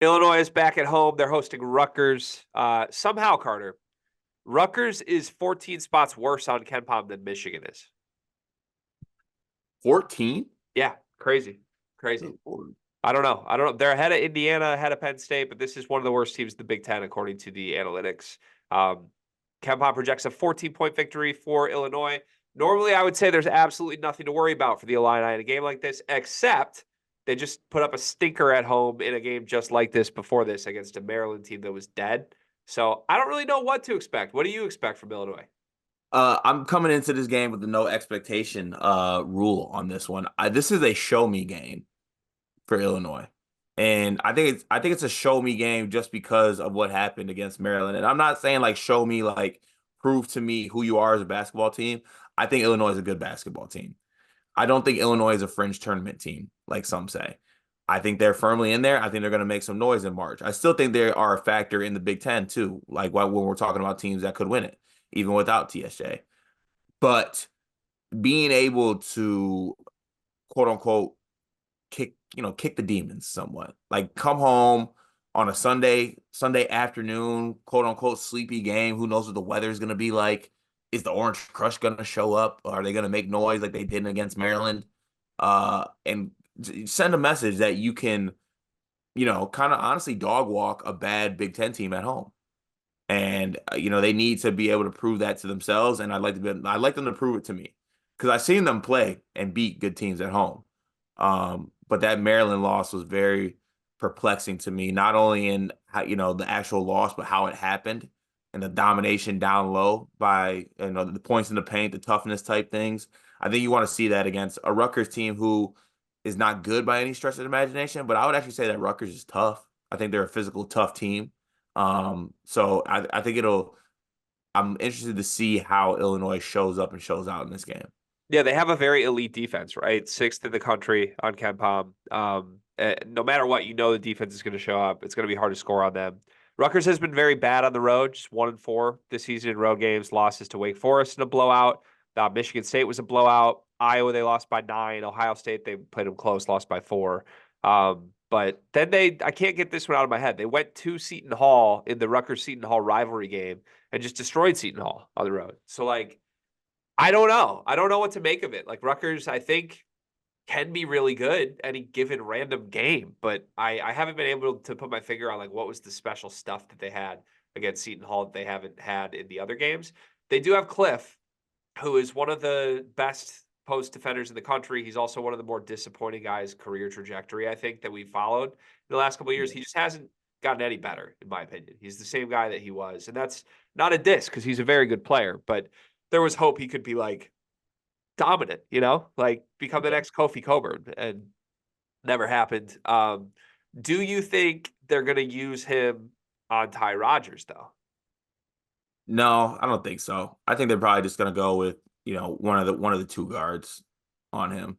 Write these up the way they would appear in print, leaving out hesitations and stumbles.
Illinois is back at home. They're hosting Rutgers. Somehow, Carter, Rutgers is 14 spots worse on KenPom than Michigan is. 14? Yeah, crazy. I don't know. They're ahead of Indiana, ahead of Penn State, but this is one of the worst teams in the Big Ten, according to the analytics. KenPom projects a 14-point victory for Illinois. Normally, I would say there's absolutely nothing to worry about for the Illini in a game like this, except they just put up a stinker at home in a game just like this before this against a Maryland team that was dead. So I don't really know what to expect. What do you expect from Illinois? I'm coming into this game with the no expectation rule on this one. This is a show me game for Illinois. And I think it's a show me game just because of what happened against Maryland. And I'm not saying like show me like prove to me who you are as a basketball team. I think Illinois is a good basketball team. I don't think Illinois is a fringe tournament team, like some say. I think they're firmly in there. I think they're going to make some noise in March. I still think they are a factor in the Big Ten, too, like when we're talking about teams that could win it, even without TSJ. But being able to, quote unquote, kick the demons somewhat, like come home on a Sunday afternoon, quote unquote, sleepy game. Who knows what the weather is going to be like? Is the Orange Crush going to show up? Are they going to make noise like they did against Maryland? And send a message that you can, kind of honestly dog walk a bad Big Ten team at home. And they need to be able to prove that to themselves. And I'd like them to prove it to me because I've seen them play and beat good teams at home. But that Maryland loss was very perplexing to me, not only in how, the actual loss, but how it happened and the domination down low by the points in the paint, the toughness type things. I think you want to see that against a Rutgers team who is not good by any stretch of the imagination, but I would actually say that Rutgers is tough. I think they're a physical, tough team. So I think I'm interested to see how Illinois shows up and shows out in this game. Yeah, they have a very elite defense, right? Sixth in the country on KenPom. No matter what, the defense is going to show up. It's going to be hard to score on them. Rutgers has been very bad on the road, just 1-4 this season in road games. Losses to Wake Forest in a blowout. Michigan State was a blowout. Iowa, they lost by 9. Ohio State, they played them close, lost by 4. But then I can't get this one out of my head. They went to Seton Hall in the Rutgers-Seton Hall rivalry game and just destroyed Seton Hall on the road. So, I don't know. I don't know what to make of it. Like Rutgers, I think, can be really good any given random game, but I haven't been able to put my finger on what was the special stuff that they had against Seton Hall that they haven't had in the other games. They do have Cliff, who is one of the best post defenders in the country. He's also one of the more disappointing guys' career trajectory, I think, that we've followed in the last couple of years. He just hasn't gotten any better, in my opinion. He's the same guy that he was, and that's not a diss because he's a very good player, but there was hope he could be dominant, become the next Kofi Coburn, and never happened. Do you think they're going to use him on Ty Rodgers though? No, I don't think so. I think they're probably just going to go with, one of the two guards on him.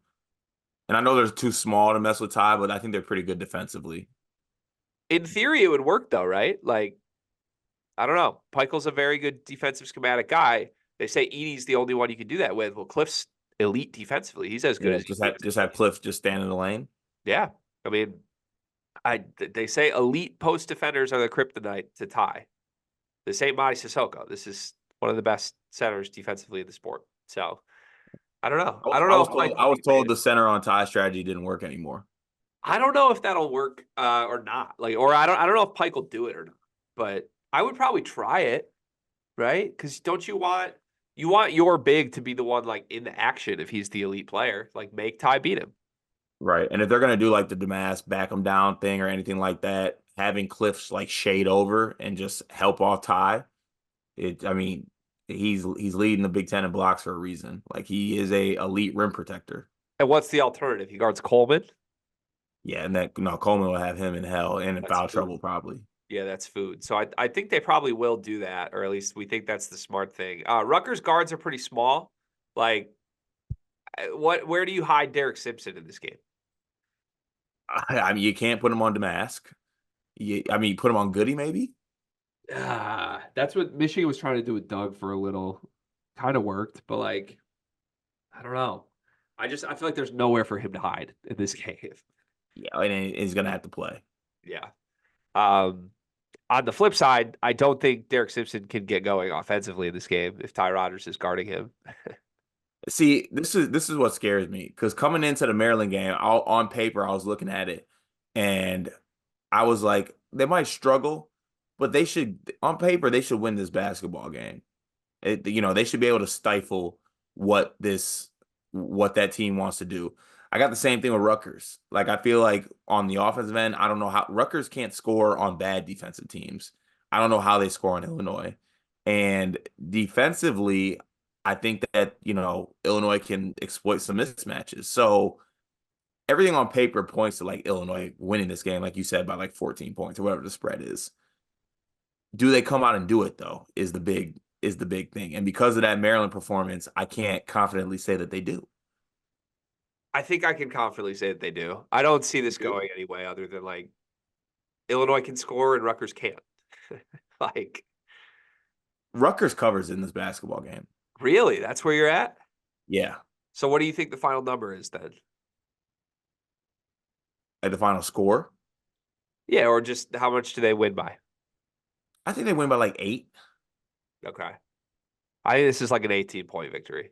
And I know they're too small to mess with Ty, but I think they're pretty good defensively. In theory, it would work though, right? I don't know. Peichel's a very good defensive schematic guy. They say Edey's the only one you can do that with. Well, Cliff's elite defensively. He's as good as just have Cliff just stand in the lane. Yeah, I mean, they say elite post defenders are the kryptonite to Ty. This ain't Madi Sissoko. This is one of the best centers defensively in the sport. So I don't know. I was told the center on Ty strategy didn't work anymore. I don't know if that'll work or not. Or I don't know if Pike will do it or not. But I would probably try it, right? Because don't you want your big to be the one in the action if he's the elite player? Make Ty beat him. Right. And if they're gonna do the Damas back him down thing or anything like that, having Cliff's shade over and just help off Ty, he's leading the Big Ten in blocks for a reason. He is a elite rim protector. And what's the alternative? He guards Coleman? Yeah, and Coleman will have him in hell and in foul trouble probably. Yeah, that's food. So I think they probably will do that, or at least we think that's the smart thing. Rutgers guards are pretty small. Where do you hide Derek Simpson in this game? I mean, you can't put him on Damask. You put him on Goody maybe. That's what Michigan was trying to do with Doug for a little. Kind of worked, but I don't know. I feel like there's nowhere for him to hide in this game. Yeah, and he's gonna have to play. Yeah. Um, on the flip side, I don't think Derek Simpson can get going offensively in this game if Ty Rodgers is guarding him. See, this is what scares me because coming into the Maryland game, on paper, I was looking at it and I was like, they might struggle, but they should, on paper, they should win this basketball game. They should be able to stifle what that team wants to do. I got the same thing with Rutgers. Like I feel like on the offensive end, I don't know how Rutgers can't score on bad defensive teams. I don't know how they score on Illinois. And defensively, I think that, Illinois can exploit some mismatches. So everything on paper points to like Illinois winning this game, like you said, by like 14 points or whatever the spread is. Do they come out and do it though? Is the big thing. And because of that Maryland performance, I can't confidently say that they do. I think I can confidently say that they do. I don't see this going anyway other than like Illinois can score and Rutgers can't. Like, Rutgers covers in this basketball game. really? That's where you're at? Yeah. So what do you think the final number is then? At the final score, Yeah, or just how much do they win by? I think they win by like 8. Okay. I think this is like an 18-point victory.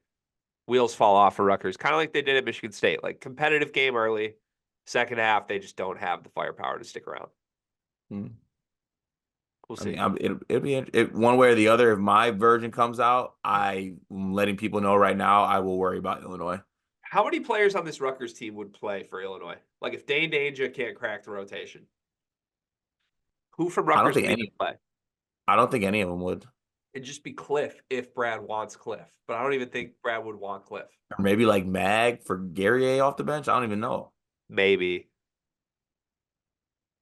Wheels fall off for Rutgers, kind of like they did at Michigan State. Like competitive game early, second half they just don't have the firepower to stick around. Hmm. We'll I see. mean, it'll be one way or the other. If my version comes out, I'm letting people know right now. I will worry about Illinois. How many players on this Rutgers team would play for Illinois? Like if Dane Danger can't crack the rotation, who from I don't Rutgers think would even any. play? I don't think any of them would. It'd just be Cliff if Brad wants Cliff. But I don't even think Brad would want Cliff. Or maybe like Mag for Guerrier off the bench. I don't even know. Maybe.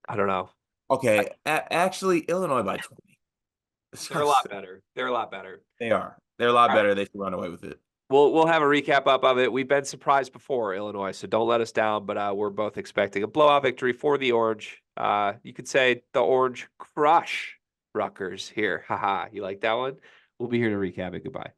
I don't know. Okay, actually, Illinois by 20. They're a lot better. They're a lot better. They are. They're a lot All right. better. They should run away with it. We'll have a recap up of it. We've been surprised before, Illinois, so don't let us down. But we're both expecting a blowout victory for the Orange. You could say the Orange crush Rutgers here. Haha. You like that one? We'll be here to recap it. Goodbye.